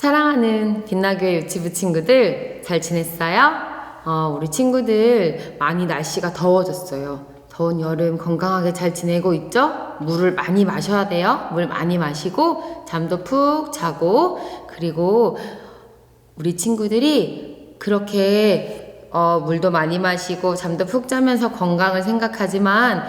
사랑하는 빛나교회 유치부 친구들 잘 지냈어요? 우리 친구들 많이 날씨가 더워졌어요. 더운 여름 건강하게 잘 지내고 있죠? 물을 많이 마셔야 돼요. 물 많이 마시고 잠도 푹 자고, 그리고 우리 친구들이 그렇게 물도 많이 마시고 잠도 푹 자면서 건강을 생각하지만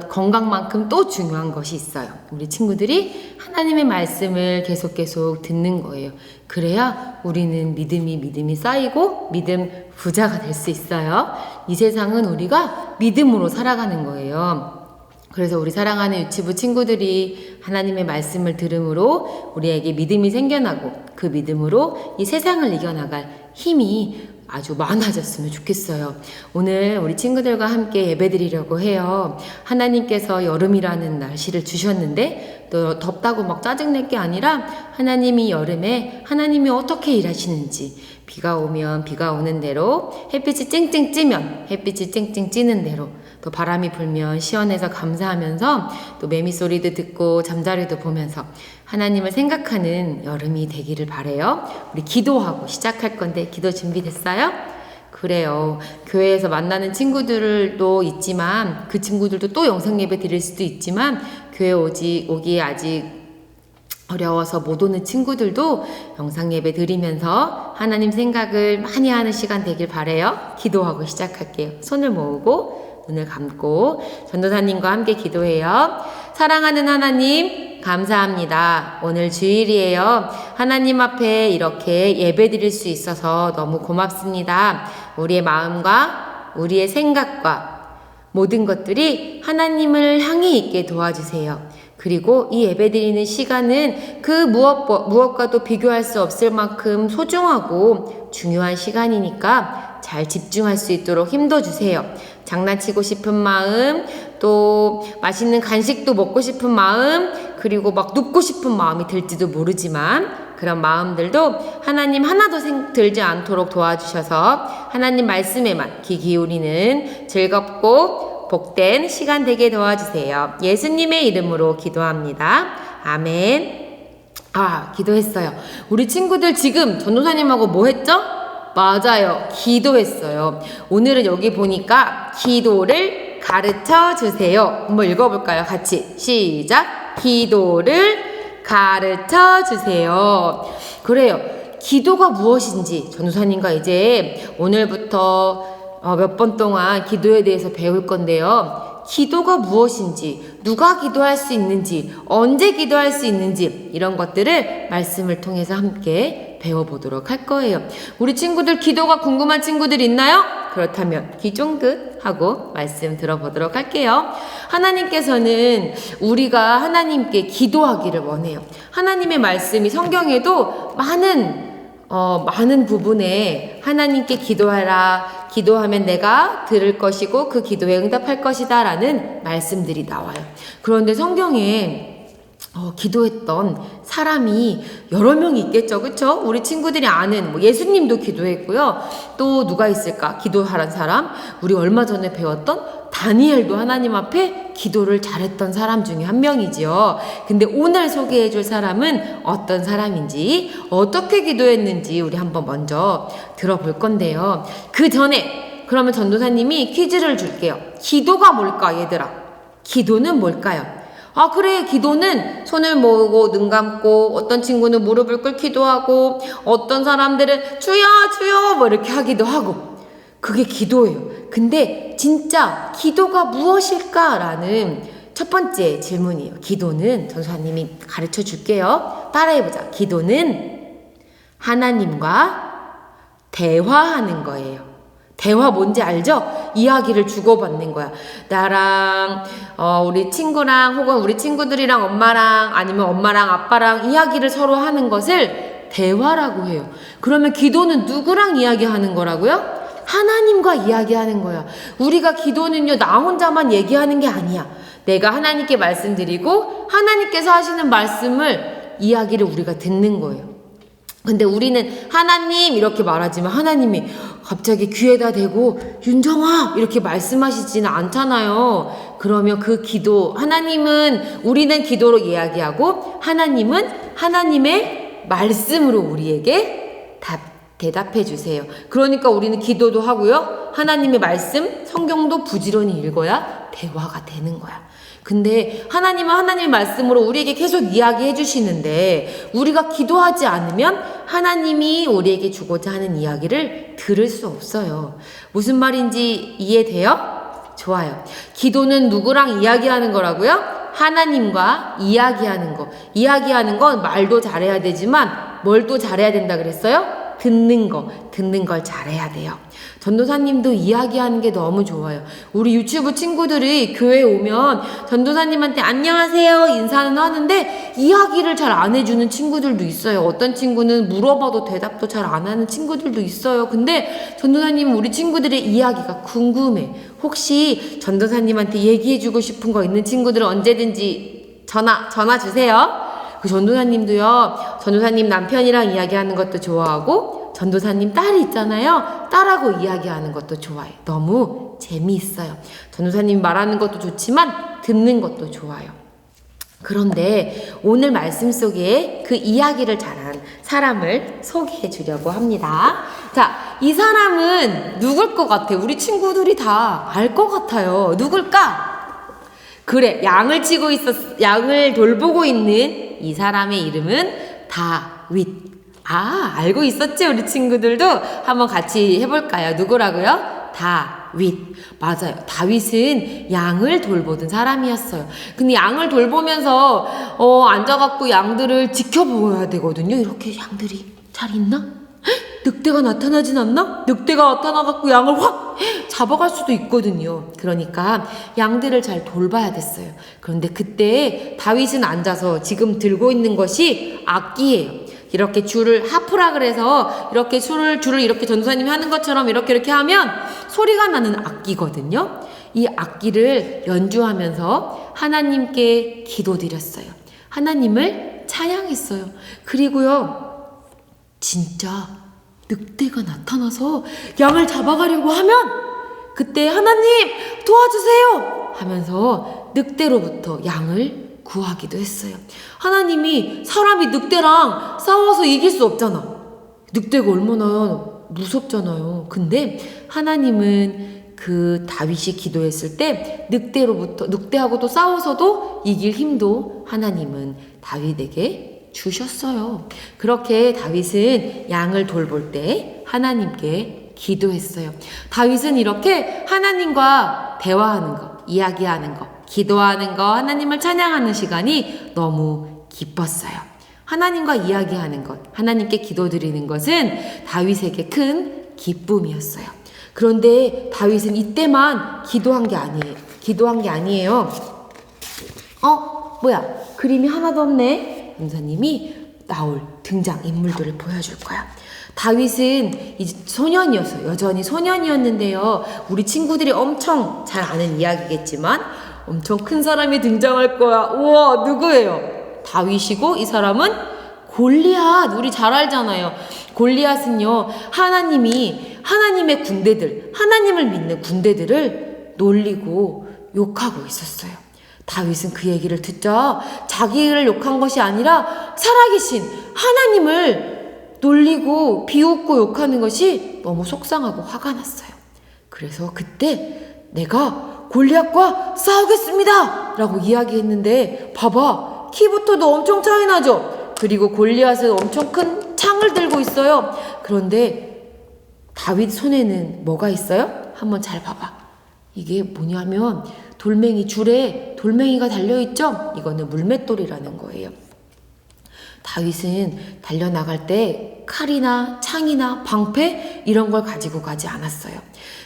건강만큼 또 중요한 것이 있어요. 우리 친구들이 하나님의 말씀을 계속 듣는 거예요. 그래야 우리는 믿음이 쌓이고 믿음 부자가 될 수 있어요. 이 세상은 우리가 믿음으로 살아가는 거예요. 그래서 우리 사랑하는 유치부 친구들이 하나님의 말씀을 들음으로 우리에게 믿음이 생겨나고, 그 믿음으로 이 세상을 이겨나갈 힘이 아주 많아졌으면 좋겠어요. 오늘 우리 친구들과 함께 예배드리려고 해요. 하나님께서 여름이라는 날씨를 주셨는데 또 덥다고 막 짜증낼 게 아니라, 하나님이 여름에 하나님이 어떻게 일하시는지, 비가 오면 비가 오는 대로, 햇빛이 쨍쨍 찌면 햇빛이 쨍쨍 찌는 대로, 또 바람이 불면 시원해서 감사하면서 또 매미 소리도 듣고 잠자리도 보면서 하나님을 생각하는 여름이 되기를 바래요. 우리 기도하고 시작할 건데, 기도 준비됐어요? 그래요. 교회에서 만나는 친구들도 있지만, 그 친구들도 또 영상 예배 드릴 수도 있지만, 교회 오기에 아직 어려워서 못 오는 친구들도 영상 예배 드리면서 하나님 생각을 많이 하는 시간 되길 바래요. 기도하고 시작할게요. 손을 모으고 눈을 감고 전도사님과 함께 기도해요. 사랑하는 하나님, 감사합니다. 오늘 주일이에요. 하나님 앞에 이렇게 예배 드릴 수 있어서 너무 고맙습니다. 우리의 마음과 우리의 생각과 모든 것들이 하나님을 향해 있게 도와주세요. 그리고 이 예배 드리는 시간은 그 무엇과도 비교할 수 없을 만큼 소중하고 중요한 시간이니까 잘 집중할 수 있도록 힘도 주세요. 장난치고 싶은 마음, 또 맛있는 간식도 먹고 싶은 마음, 그리고 막 눕고 싶은 마음이 들지도 모르지만, 그런 마음들도 하나님 하나도 들지 않도록 도와주셔서 하나님 말씀에만 귀 기울이는 즐겁고 복된 시간 되게 도와주세요. 예수님의 이름으로 기도합니다. 아멘. 기도했어요. 우리 친구들 지금 전도사님하고 뭐 했죠? 맞아요. 기도했어요. 오늘은 여기 보니까 기도를 가르쳐 주세요. 한번 읽어볼까요? 같이 시작. 기도를 가르쳐 주세요. 그래요. 기도가 무엇인지 전도사님과 이제 오늘부터 몇 번 동안 기도에 대해서 배울 건데요. 기도가 무엇인지, 누가 기도할 수 있는지, 언제 기도할 수 있는지, 이런 것들을 말씀을 통해서 함께 배워보도록 할 거예요. 우리 친구들 기도가 궁금한 친구들 있나요? 그렇다면 귀 쫑긋 하고 말씀 들어보도록 할게요. 하나님께서는 우리가 하나님께 기도하기를 원해요. 하나님의 말씀이 성경에도 많은 부분에 하나님께 기도하라, 기도하면 내가 들을 것이고 그 기도에 응답할 것이다 라는 말씀들이 나와요. 그런데 성경에 기도했던 사람이 여러 명이 있겠죠. 그쵸? 우리 친구들이 아는 예수님도 기도했고요. 또 누가 있을까? 기도하란 사람? 우리 얼마 전에 배웠던 다니엘도 하나님 앞에 기도를 잘했던 사람 중에 한 명이지요. 근데 오늘 소개해 줄 사람은 어떤 사람인지, 어떻게 기도했는지 우리 한번 먼저 들어볼 건데요. 그 전에 그러면 전도사님이 퀴즈를 줄게요. 기도가 뭘까, 얘들아? 기도는 뭘까요? 그래, 기도는 손을 모으고 눈 감고, 어떤 친구는 무릎을 꿇기도 하고, 어떤 사람들은 주여 주여 뭐 이렇게 하기도 하고, 그게 기도예요. 근데 진짜 기도가 무엇일까라는 첫 번째 질문이에요. 기도는 전도사님이 가르쳐 줄게요. 따라해보자. 기도는 하나님과 대화하는 거예요. 대화 뭔지 알죠? 이야기를 주고받는 거야. 나랑 우리 친구랑, 혹은 우리 친구들이랑 엄마랑, 아니면 엄마랑 아빠랑 이야기를 서로 하는 것을 대화라고 해요. 그러면 기도는 누구랑 이야기하는 거라고요? 하나님과 이야기하는 거야. 우리가 기도는요, 나 혼자만 얘기하는 게 아니야. 내가 하나님께 말씀드리고 하나님께서 하시는 말씀을, 이야기를 우리가 듣는 거예요. 근데 우리는 하나님 이렇게 말하지만 하나님이 갑자기 귀에다 대고 윤정아 이렇게 말씀하시지는 않잖아요. 그러면 그 기도, 우리는 기도로 이야기하고 하나님은 하나님의 말씀으로 우리에게 대답해 주세요. 그러니까 우리는 기도도 하고요. 하나님의 말씀, 성경도 부지런히 읽어야 대화가 되는 거야. 근데 하나님은 하나님의 말씀으로 우리에게 계속 이야기해 주시는데 우리가 기도하지 않으면 하나님이 우리에게 주고자 하는 이야기를 들을 수 없어요. 무슨 말인지 이해돼요? 좋아요. 기도는 누구랑 이야기하는 거라고요? 하나님과 이야기하는 거. 이야기하는 건 말도 잘해야 되지만 뭘 또 잘해야 된다 그랬어요? 듣는 걸 잘해야 돼요. 전도사님도 이야기하는 게 너무 좋아요. 우리 유치부 친구들이 교회에 오면 전도사님한테 안녕하세요 인사는 하는데 이야기를 잘 안 해주는 친구들도 있어요. 어떤 친구는 물어봐도 대답도 잘 안 하는 친구들도 있어요. 근데 전도사님은 우리 친구들의 이야기가 궁금해. 혹시 전도사님한테 얘기해주고 싶은 거 있는 친구들은 언제든지 전화 주세요. 그 전도사님도요, 전도사님 남편이랑 이야기하는 것도 좋아하고, 전도사님 딸이 있잖아요. 딸하고 이야기하는 것도 좋아해요. 너무 재미있어요. 전도사님 말하는 것도 좋지만, 듣는 것도 좋아요. 그런데 오늘 말씀 속에 그 이야기를 잘한 사람을 소개해 주려고 합니다. 자, 이 사람은 누굴 것 같아요? 우리 친구들이 다 알 것 같아요. 누굴까? 그래, 양을 돌보고 있는 이 사람의 이름은 다윗. 알고 있었지? 우리 친구들도 한번 같이 해볼까요? 누구라고요? 다윗. 맞아요. 다윗은 양을 돌보던 사람이었어요. 근데 양을 돌보면서 앉아갖고 양들을 지켜보아야 되거든요. 이렇게 양들이 잘 있나? 늑대가 나타나진 않나? 늑대가 나타나갖고 양을 확 잡아갈 수도 있거든요. 그러니까 양들을 잘 돌봐야 됐어요. 그런데 그때 다윗은 앉아서 지금 들고 있는 것이 악기예요. 이렇게 줄을 하프라 그래서 이렇게 줄을 이렇게 전도사님이 하는 것처럼 이렇게 하면 소리가 나는 악기거든요. 이 악기를 연주하면서 하나님께 기도드렸어요. 하나님을 찬양했어요. 그리고요, 진짜 늑대가 나타나서 양을 잡아가려고 하면 그때 하나님 도와주세요 하면서 늑대로부터 양을 구하기도 했어요. 하나님이 사람이 늑대랑 싸워서 이길 수 없잖아. 늑대가 얼마나 무섭잖아요. 근데 하나님은 그 다윗이 기도했을 때 늑대하고도 싸워서도 이길 힘도 하나님은 다윗에게 주셨어요. 그렇게 다윗은 양을 돌볼 때 하나님께 기도했어요. 다윗은 이렇게 하나님과 대화하는 거, 이야기하는 거, 기도하는 거, 하나님을 찬양하는 시간이 너무 기뻤어요. 하나님과 이야기하는 것, 하나님께 기도드리는 것은 다윗에게 큰 기쁨이었어요. 그런데 다윗은 이때만 기도한 게 아니에요. 뭐야? 그림이 하나도 없네. 전도사님이 나올 등장인물들을 보여줄 거야. 다윗은 이제 소년이었어요. 여전히 소년이었는데요. 우리 친구들이 엄청 잘 아는 이야기겠지만 엄청 큰 사람이 등장할 거야. 우와, 누구예요? 다윗이고 이 사람은 골리앗. 우리 잘 알잖아요. 골리앗은요, 하나님의 군대들, 하나님을 믿는 군대들을 놀리고 욕하고 있었어요. 다윗은 그 얘기를 듣자 자기를 욕한 것이 아니라 살아계신 하나님을 놀리고 비웃고 욕하는 것이 너무 속상하고 화가 났어요. 그래서 그때 내가 골리앗과 싸우겠습니다 라고 이야기했는데 봐봐, 키부터도 엄청 차이 나죠. 그리고 골리앗은 엄청 큰 창을 들고 있어요. 그런데 다윗 손에는 뭐가 있어요? 한번 잘 봐봐. 이게 뭐냐면 줄에 돌멩이가 달려있죠? 이거는 물맷돌이라는 거예요. 다윗은 달려나갈 때 칼이나 창이나 방패 이런 걸 가지고 가지 않았어요.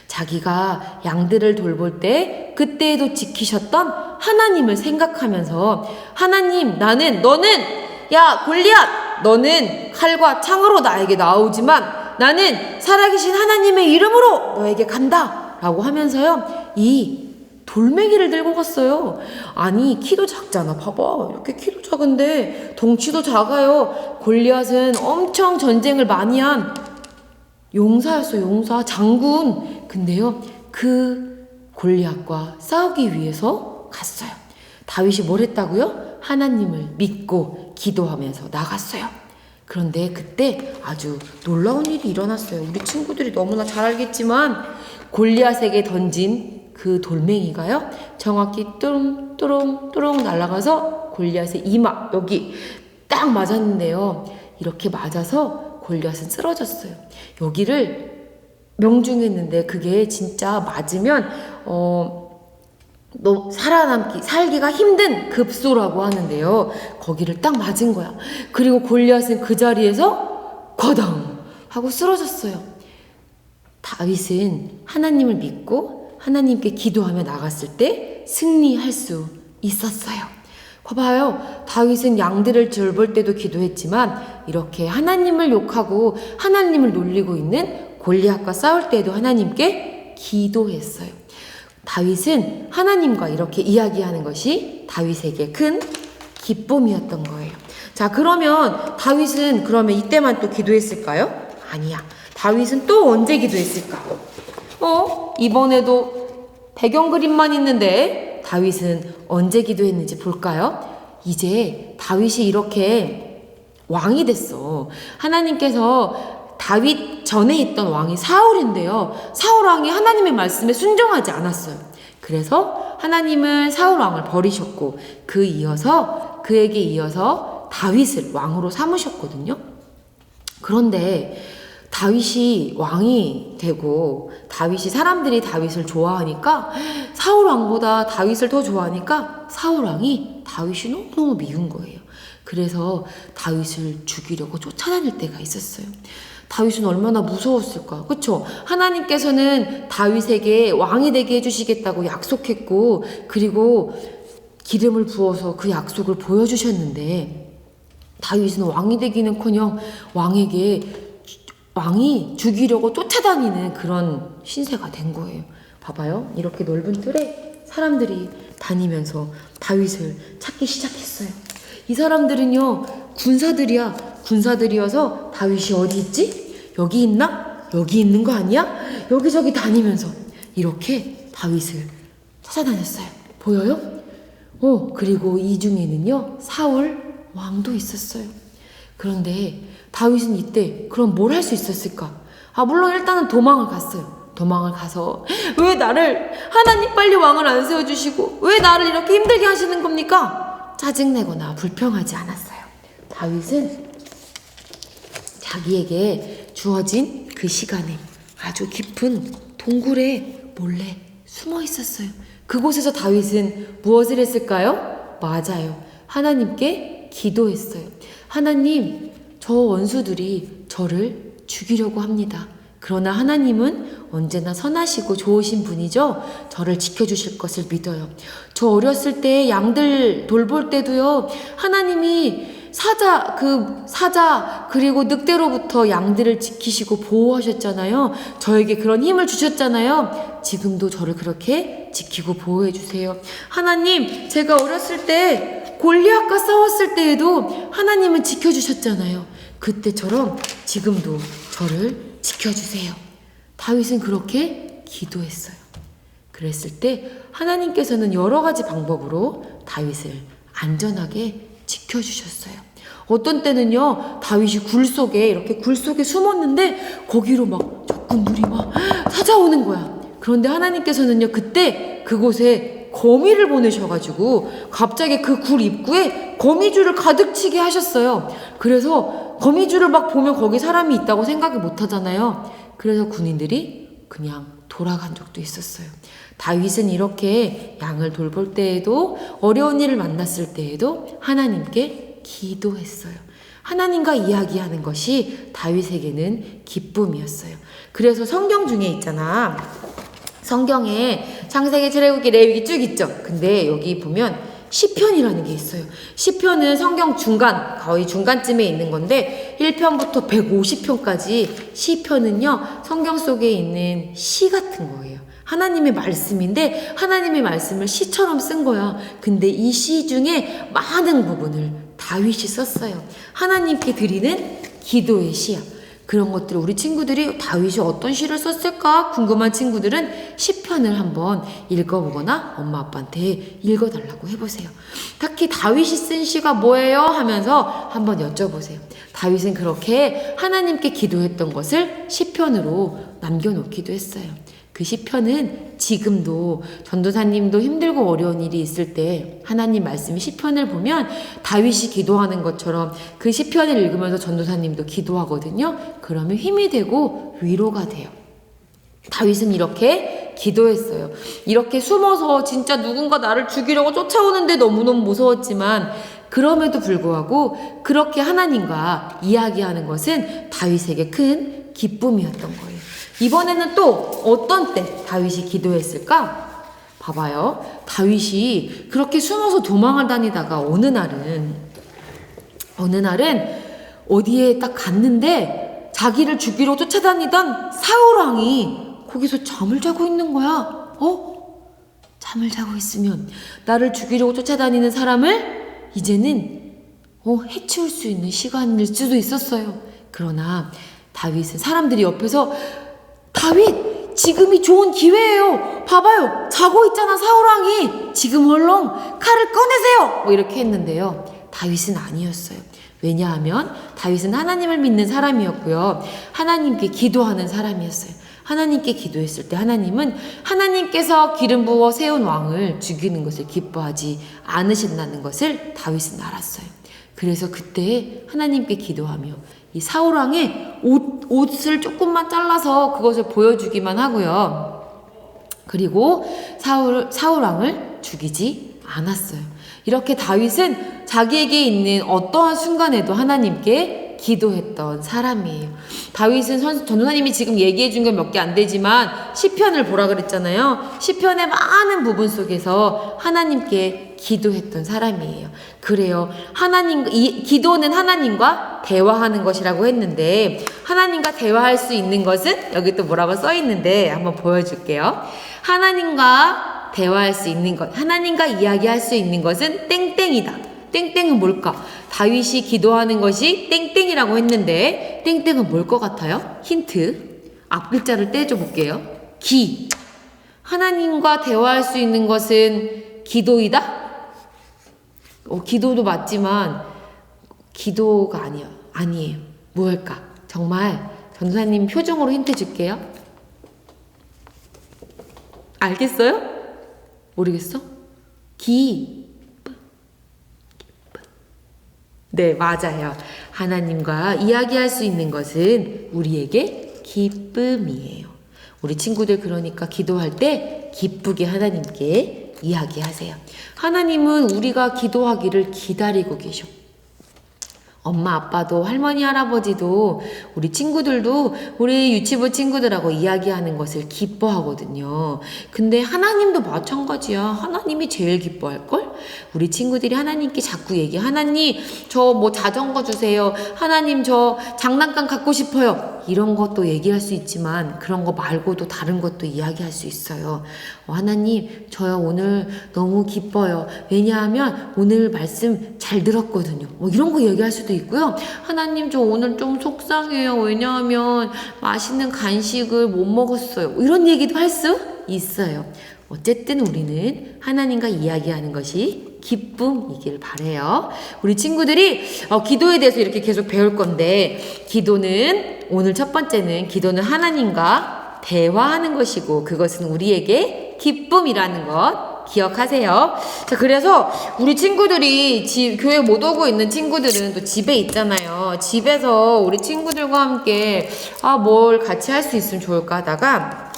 자기가 양들을 돌볼 때 그때에도 지키셨던 하나님을 생각하면서 하나님, 너는 야 골리앗, 너는 칼과 창으로 나에게 나오지만 나는 살아계신 하나님의 이름으로 너에게 간다 라고 하면서요, 이 돌멩이를 들고 갔어요. 아니, 키도 작잖아. 봐봐, 이렇게 키도 작은데 덩치도 작아요. 골리앗은 엄청 전쟁을 많이 한 용사였어요. 용사, 장군. 근데요, 그 골리앗과 싸우기 위해서 갔어요. 다윗이 뭘 했다고요? 하나님을 믿고 기도하면서 나갔어요. 그런데 그때 아주 놀라운 일이 일어났어요. 우리 친구들이 너무나 잘 알겠지만 골리앗에게 던진 그 돌멩이가요, 정확히 뚜렁뚜렁뚜렁 날아가서 골리앗의 이마 여기 딱 맞았는데요. 이렇게 맞아서 골리앗은 쓰러졌어요. 여기를 명중했는데 그게 진짜 맞으면 너 살기가 힘든 급소라고 하는데요. 거기를 딱 맞은 거야. 그리고 골리앗은 그 자리에서 과당 하고 쓰러졌어요. 다윗은 하나님을 믿고 하나님께 기도하며 나갔을 때 승리할 수 있었어요. 봐봐요. 다윗은 양들을 돌볼 때도 기도했지만 이렇게 하나님을 욕하고 하나님을 놀리고 있는 골리앗과 싸울 때도 하나님께 기도했어요. 다윗은 하나님과 이렇게 이야기하는 것이 다윗에게 큰 기쁨이었던 거예요. 자, 그러면 다윗은 그러면 이때만 또 기도했을까요? 아니야. 다윗은 또 언제 기도했을까? 이번에도 배경 그림만 있는데 다윗은 언제 기도했는지 볼까요? 이제 다윗이 이렇게 왕이 됐어. 하나님께서 다윗 전에 있던 왕이 사울인데요. 사울 왕이 하나님의 말씀에 순종하지 않았어요. 그래서 하나님은 사울 왕을 버리셨고 그에게 이어서 다윗을 왕으로 삼으셨거든요. 그런데 다윗이 왕이 되고 사람들이 다윗을 좋아하니까 사울 왕보다 다윗을 더 좋아하니까 사울 왕이 다윗이 너무너무 미운 거예요. 그래서 다윗을 죽이려고 쫓아다닐 때가 있었어요. 다윗은 얼마나 무서웠을까? 그쵸? 하나님께서는 다윗에게 왕이 되게 해주시겠다고 약속했고 그리고 기름을 부어서 그 약속을 보여주셨는데 다윗은 왕이 되기는커녕 왕이 죽이려고 쫓아다니는 그런 신세가 된 거예요. 봐봐요. 이렇게 넓은 뜰에 사람들이 다니면서 다윗을 찾기 시작했어요. 이 사람들은요, 군사들이어서 다윗이 어디 있지? 여기 있나? 여기 있는 거 아니야? 여기저기 다니면서 이렇게 다윗을 찾아다녔어요. 보여요? 그리고 이 중에는요, 사울 왕도 있었어요. 그런데 다윗은 이때 그럼 뭘 할 수 있었을까? 물론 일단은 도망을 갔어요. 도망을 가서 왜 나를 하나님 빨리 왕을 안 세워주시고 왜 나를 이렇게 힘들게 하시는 겁니까? 짜증내거나 불평하지 않았어요. 다윗은 자기에게 주어진 그 시간에 아주 깊은 동굴에 몰래 숨어 있었어요. 그곳에서 다윗은 무엇을 했을까요? 맞아요. 하나님께 기도했어요. 하나님, 저 원수들이 저를 죽이려고 합니다. 그러나 하나님은 언제나 선하시고 좋으신 분이죠. 저를 지켜주실 것을 믿어요. 저 어렸을 때 양들 돌볼 때도요, 하나님이 사자 그리고 늑대로부터 양들을 지키시고 보호하셨잖아요. 저에게 그런 힘을 주셨잖아요. 지금도 저를 그렇게 지키고 보호해 주세요. 하나님, 제가 어렸을 때 골리앗과 싸웠을 때에도 하나님은 지켜주셨잖아요. 그때처럼 지금도 저를 지켜주세요. 다윗은 그렇게 기도했어요. 그랬을 때 하나님께서는 여러 가지 방법으로 다윗을 안전하게 지켜주셨어요. 어떤 때는요, 다윗이 굴 속에 숨었는데 거기로 막 적군들이 막 찾아오는 거야. 그런데 하나님께서는요, 그때 그곳에 거미를 보내셔가지고 갑자기 그 굴 입구에 거미줄을 가득 치게 하셨어요. 그래서 거미줄을 막 보면 거기 사람이 있다고 생각을 못 하잖아요. 그래서 군인들이 그냥 돌아간 적도 있었어요. 다윗은 이렇게 양을 돌볼 때에도 어려운 일을 만났을 때에도 하나님께 기도했어요. 하나님과 이야기하는 것이 다윗에게는 기쁨이었어요. 그래서 성경 중에 있잖아. 성경에 창세기, 출애굽기, 레위기 쭉 있죠. 근데 여기 보면 시편이라는 게 있어요. 시편은 성경 거의 중간쯤에 있는 건데 1편부터 150편까지 시편은요, 성경 속에 있는 시 같은 거예요. 하나님의 말씀인데 하나님의 말씀을 시처럼 쓴 거야. 근데 이 시 중에 많은 부분을 다윗이 썼어요. 하나님께 드리는 기도의 시야. 그런 것들을 우리 친구들이 다윗이 어떤 시를 썼을까 궁금한 친구들은 시편을 한번 읽어보거나 엄마 아빠한테 읽어달라고 해보세요. 특히 다윗이 쓴 시가 뭐예요? 하면서 한번 여쭤보세요. 다윗은 그렇게 하나님께 기도했던 것을 시편으로 남겨놓기도 했어요. 그 시편은 지금도 전도사님도 힘들고 어려운 일이 있을 때 하나님 말씀이 시편을 보면 다윗이 기도하는 것처럼 그 시편을 읽으면서 전도사님도 기도하거든요. 그러면 힘이 되고 위로가 돼요. 다윗은 이렇게 기도했어요. 이렇게 숨어서 진짜 누군가 나를 죽이려고 쫓아오는데 너무너무 무서웠지만 그럼에도 불구하고 그렇게 하나님과 이야기하는 것은 다윗에게 큰 기쁨이었던 거예요. 이번에는 또 어떤 때 다윗이 기도했을까? 봐봐요. 다윗이 그렇게 숨어서 도망을 다니다가 어느 날은 어디에 딱 갔는데 자기를 죽이러 쫓아다니던 사울왕이 거기서 잠을 자고 있는 거야. 잠을 자고 있으면 나를 죽이려고 쫓아다니는 사람을 이제는 해치울 수 있는 시간일 수도 있었어요. 그러나 다윗은 사람들이 옆에서 다윗 지금이 좋은 기회예요. 봐봐요. 자고 있잖아 사울왕이. 지금 얼른 칼을 꺼내세요. 이렇게 했는데요. 다윗은 아니었어요. 왜냐하면 다윗은 하나님을 믿는 사람이었고요. 하나님께 기도하는 사람이었어요. 하나님께 기도했을 때 하나님은 하나님께서 기름 부어 세운 왕을 죽이는 것을 기뻐하지 않으신다는 것을 다윗은 알았어요. 그래서 그때 하나님께 기도하며 이 사울왕의 옷을 조금만 잘라서 그것을 보여주기만 하고요. 그리고 사울왕을 죽이지 않았어요. 이렇게 다윗은 자기에게 있는 어떠한 순간에도 하나님께 기도했던 사람이에요. 다윗은 전도사님이 지금 얘기해 준 건 몇 개 안 되지만 시편을 보라 그랬잖아요. 시편의 많은 부분 속에서 하나님께 기도했던 사람이에요. 그래요. 기도는 하나님과 대화하는 것이라고 했는데 하나님과 대화할 수 있는 것은 여기 또 뭐라고 써 있는데 한번 보여줄게요. 하나님과 대화할 수 있는 것, 하나님과 이야기할 수 있는 것은 땡땡이다. 땡땡은 뭘까? 다윗이 기도하는 것이 땡땡이라고 했는데 땡땡은 뭘 것 같아요? 힌트. 앞글자를 떼줘 볼게요. 기. 하나님과 대화할 수 있는 것은 기도이다? 기도도 맞지만 기도가 아니에요. 뭘까? 정말 전도사님 표정으로 힌트 줄게요. 알겠어요? 모르겠어? 네, 맞아요. 하나님과 이야기할 수 있는 것은 우리에게 기쁨이에요. 우리 친구들 그러니까 기도할 때 기쁘게 하나님께 이야기하세요. 하나님은 우리가 기도하기를 기다리고 계셔. 엄마 아빠도 할머니 할아버지도 우리 친구들도 우리 유치부 친구들하고 이야기하는 것을 기뻐하거든요. 근데 하나님도 마찬가지야. 하나님이 제일 기뻐할걸? 우리 친구들이 하나님께 자꾸 하나님 저 뭐 자전거 주세요. 하나님 저 장난감 갖고 싶어요. 이런 것도 얘기할 수 있지만 그런 거 말고도 다른 것도 이야기할 수 있어요. 하나님 저요 오늘 너무 기뻐요. 왜냐하면 오늘 말씀 잘 들었거든요. 이런 거 얘기할 수도 있고요. 하나님 저 오늘 좀 속상해요. 왜냐하면 맛있는 간식을 못 먹었어요. 이런 얘기도 할 수 있어요. 어쨌든 우리는 하나님과 이야기하는 것이 기쁨이길 바래요. 우리 친구들이 기도에 대해서 이렇게 계속 배울 건데 기도는 오늘 첫 번째는 기도는 하나님과 대화하는 것이고 그것은 우리에게 기쁨이라는 것 기억하세요. 자, 그래서 우리 친구들이 교회 못 오고 있는 친구들은 또 집에 있잖아요. 집에서 우리 친구들과 함께 뭘 같이 할 수 있으면 좋을까 하다가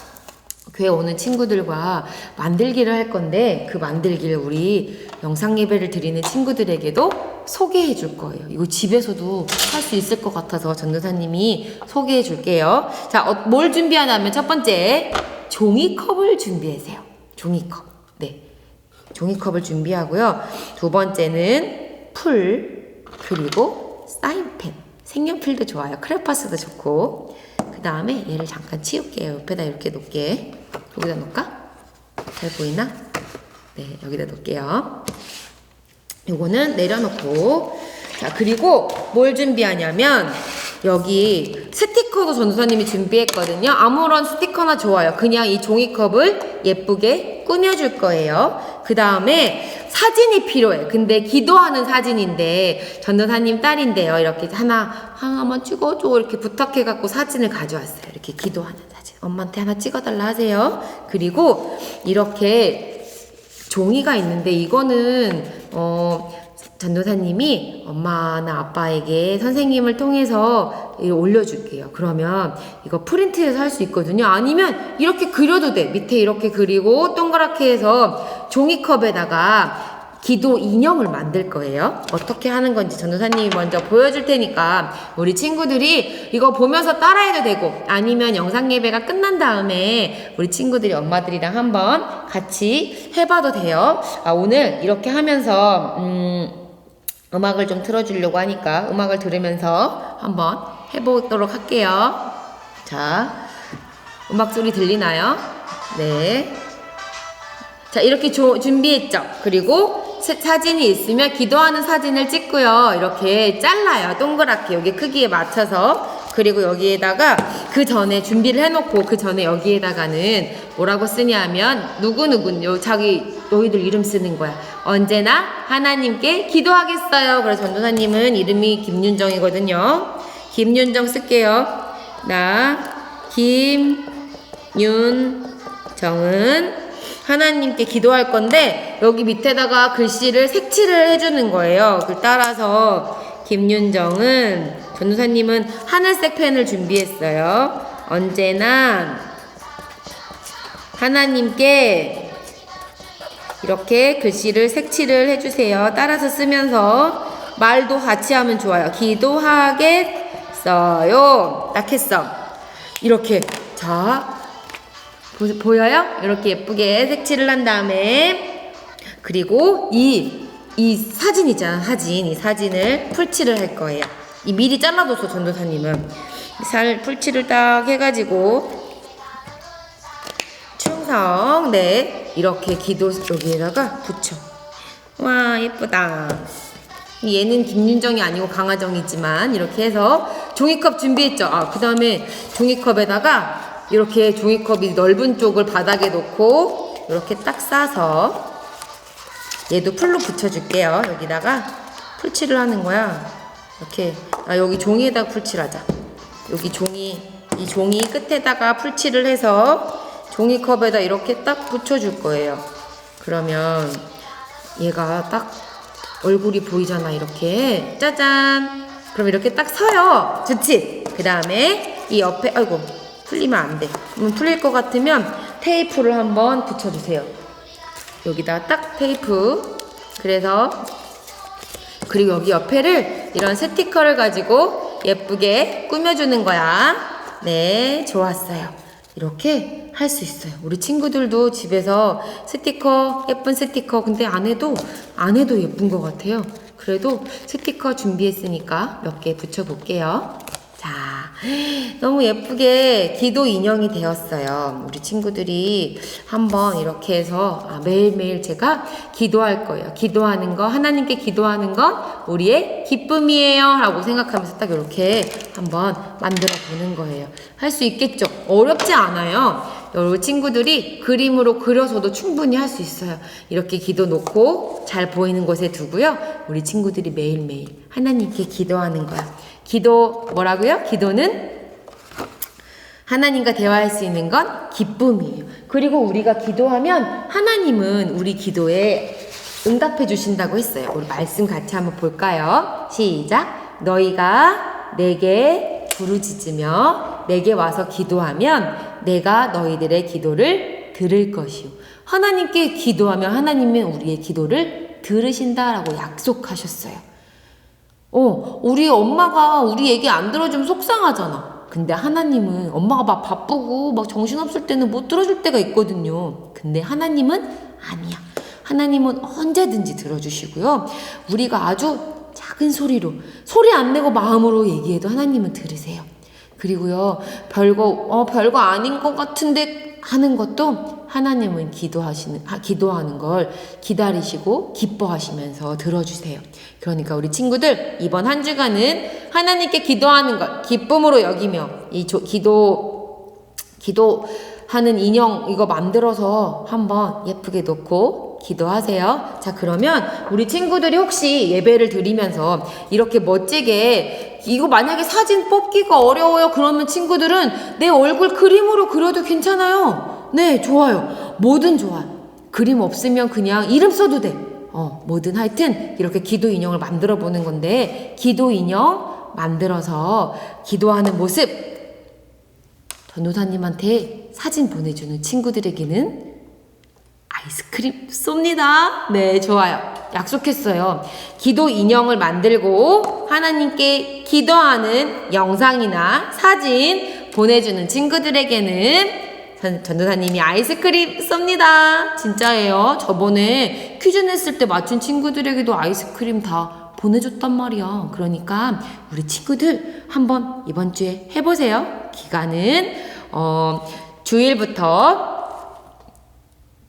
교회 오는 친구들과 만들기를 할 건데 그 만들기를 우리 영상 예배를 드리는 친구들에게도 소개해 줄 거예요. 이거 집에서도 할 수 있을 것 같아서 전도사님이 소개해 줄게요. 자, 뭘 준비하냐면 첫 번째 종이컵을 준비하세요. 종이컵. 네. 종이컵을 준비하고요. 두 번째는 풀 그리고 사인펜. 색연필도 좋아요. 크레파스도 좋고. 그 다음에 얘를 잠깐 치울게요. 옆에다 이렇게 놓을게. 여기다 놓을까? 잘 보이나? 네, 여기다 놓을게요. 요거는 내려놓고. 자, 그리고 뭘 준비하냐면 여기 스티커도 전도사님이 준비했거든요. 아무런 스티커나 좋아요. 그냥 이 종이컵을 예쁘게 꾸며줄 거예요. 그 다음에 사진이 필요해. 근데 기도하는 사진인데 전도사님 딸인데요. 이렇게 하나만 찍어줘 이렇게 부탁해갖고 사진을 가져왔어요. 이렇게 기도하는 사진. 엄마한테 하나 찍어달라 하세요. 그리고 이렇게 종이가 있는데 이거는 전도사님이 엄마나 아빠에게 선생님을 통해서 올려줄게요. 그러면 이거 프린트해서 할 수 있거든요. 아니면 이렇게 그려도 돼. 밑에 이렇게 그리고 동그랗게 해서 종이컵에다가 기도 인형을 만들 거예요. 어떻게 하는 건지 전도사님이 먼저 보여줄 테니까 우리 친구들이 이거 보면서 따라해도 되고 아니면 영상 예배가 끝난 다음에 우리 친구들이 엄마들이랑 한번 같이 해봐도 돼요. 오늘 이렇게 하면서 음악을 좀 틀어주려고 하니까 음악을 들으면서 한번 해보도록 할게요. 자, 음악 소리 들리나요? 네. 자, 이렇게 준비했죠? 그리고 사진이 있으면 기도하는 사진을 찍고요. 이렇게 잘라요. 동그랗게 여기 크기에 맞춰서. 그리고 여기에다가 그 전에 준비를 해놓고 그 전에 여기에다가는 뭐라고 쓰냐면 너희들 이름 쓰는 거야. 언제나 하나님께 기도하겠어요. 그래서 전도사님은 이름이 김윤정이거든요. 김윤정 쓸게요. 나 김윤정은 하나님께 기도할 건데 여기 밑에다가 글씨를 색칠을 해주는 거예요. 그걸 따라서 김윤정은 전도사님은 하늘색 펜을 준비했어요. 언제나 하나님께 이렇게 글씨를 색칠을 해주세요. 따라서 쓰면서 말도 같이 하면 좋아요. 기도하겠어요. 딱 했어. 이렇게 자 보여요? 이렇게 예쁘게 색칠을 한 다음에 그리고 이 사진 있잖아. 이 사진을 풀칠을 할 거예요. 이 미리 잘라뒀어 전도사님은. 풀칠을 딱 해가지고 충성 네 이렇게 기도 여기에다가 붙여. 와 예쁘다. 얘는 김윤정이 아니고 강하정이지만 이렇게 해서 종이컵 준비했죠. 그 다음에 종이컵에다가 이렇게 종이컵이 넓은 쪽을 바닥에 놓고 이렇게 딱 싸서 얘도 풀로 붙여줄게요. 여기다가 풀칠을 하는 거야. 이렇게 여기 종이에다가 풀칠하자. 여기 이 종이 끝에다가 풀칠을 해서 종이컵에다 이렇게 딱 붙여줄 거예요. 그러면 얘가 딱 얼굴이 보이잖아. 이렇게 짜잔. 그럼 이렇게 딱 서요. 좋지? 그 다음에 이 옆에 풀리면 안 돼. 풀릴 것 같으면 테이프를 한번 붙여주세요. 여기다 딱 테이프. 그리고 여기 옆에를 이런 스티커를 가지고 예쁘게 꾸며주는 거야. 네, 좋았어요. 이렇게 할 수 있어요. 우리 친구들도 집에서 스티커, 예쁜 스티커, 근데 안 해도 예쁜 것 같아요. 그래도 스티커 준비했으니까 몇 개 붙여볼게요. 자, 너무 예쁘게 기도 인형이 되었어요. 우리 친구들이 한번 이렇게 해서 매일매일 제가 기도할 거예요. 기도하는 거, 하나님께 기도하는 건 우리의 기쁨이에요 라고 생각하면서 딱 이렇게 한번 만들어 보는 거예요. 할 수 있겠죠? 어렵지 않아요. 여러분 친구들이 그림으로 그려서도 충분히 할 수 있어요. 이렇게 기도 놓고 잘 보이는 곳에 두고요. 우리 친구들이 매일매일 하나님께 기도하는 거야. 기도 뭐라고요? 기도는 하나님과 대화할 수 있는 건 기쁨이에요. 그리고 우리가 기도하면 하나님은 우리 기도에 응답해 주신다고 했어요. 우리 말씀 같이 한번 볼까요? 시작. 너희가 내게 부르짖으며 내게 와서 기도하면 내가 너희들의 기도를 들을 것이요. 하나님께 기도하면 하나님은 우리의 기도를 들으신다라고 약속하셨어요. 우리 엄마가 우리 얘기 안 들어주면 속상하잖아. 근데 하나님은 엄마가 막 바쁘고 막 정신없을 때는 못 들어줄 때가 있거든요. 근데 하나님은 아니야. 하나님은 언제든지 들어주시고요. 우리가 아주 작은 소리로, 소리 안 내고 마음으로 얘기해도 하나님은 들으세요. 그리고요, 별거 아닌 것 같은데 하는 것도 하나님은 기도하는 걸 기다리시고 기뻐하시면서 들어주세요. 그러니까 우리 친구들 이번 한 주간은 하나님께 기도하는 걸 기쁨으로 여기며 기도하는 인형 이거 만들어서 한번 예쁘게 놓고 기도하세요. 자, 그러면 우리 친구들이 혹시 예배를 드리면서 이렇게 멋지게 이거 만약에 사진 뽑기가 어려워요. 그러면 친구들은 내 얼굴 그림으로 그려도 괜찮아요. 네, 좋아요. 뭐든 좋아요. 그림 없으면 그냥 이름 써도 돼. 뭐든 하여튼 이렇게 기도 인형을 만들어 보는 건데 기도 인형 만들어서 기도하는 모습 전도사님한테 사진 보내주는 친구들에게는 아이스크림 쏩니다. 네, 좋아요. 약속했어요. 기도 인형을 만들고 하나님께 기도하는 영상이나 사진 보내주는 친구들에게는 전도사님이 아이스크림 쏩니다. 진짜예요. 저번에 퀴즈 냈을 때 맞춘 친구들에게도 아이스크림 다 보내줬단 말이야. 그러니까 우리 친구들 한번 이번 주에 해보세요. 기간은 주일부터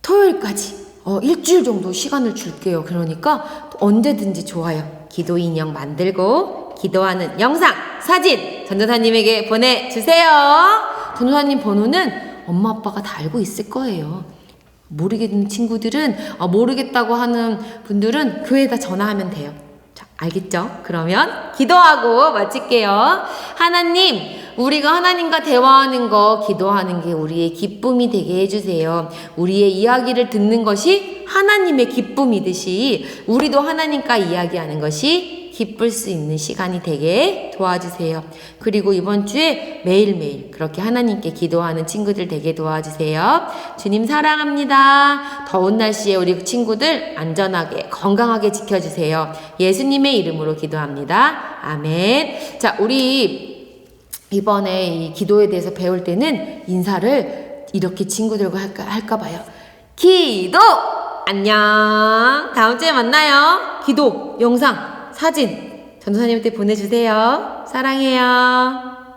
토요일까지 일주일 정도 시간을 줄게요. 그러니까 언제든지 좋아요. 기도 인형 만들고 기도하는 영상, 사진 전도사님에게 보내주세요. 전도사님 번호는 엄마 아빠가 다 알고 있을 거예요. 모르겠는 친구들은 모르겠다고 하는 분들은 교회에다 전화하면 돼요. 자, 알겠죠? 그러면 기도하고 마칠게요. 하나님, 우리가 하나님과 대화하는 거, 기도하는 게 우리의 기쁨이 되게 해주세요. 우리의 이야기를 듣는 것이 하나님의 기쁨이듯이 우리도 하나님과 이야기하는 것이 기쁠 수 있는 시간이 되게 도와주세요. 그리고 이번 주에 매일매일 그렇게 하나님께 기도하는 친구들 되게 도와주세요. 주님 사랑합니다. 더운 날씨에 우리 친구들 안전하게 건강하게 지켜주세요. 예수님의 이름으로 기도합니다. 아멘. 자, 우리 이번에 이 기도에 대해서 배울 때는 인사를 이렇게 친구들과 할까 봐요. 기도! 안녕. 다음 주에 만나요. 기도, 영상, 사진 전도사님한테 보내주세요. 사랑해요.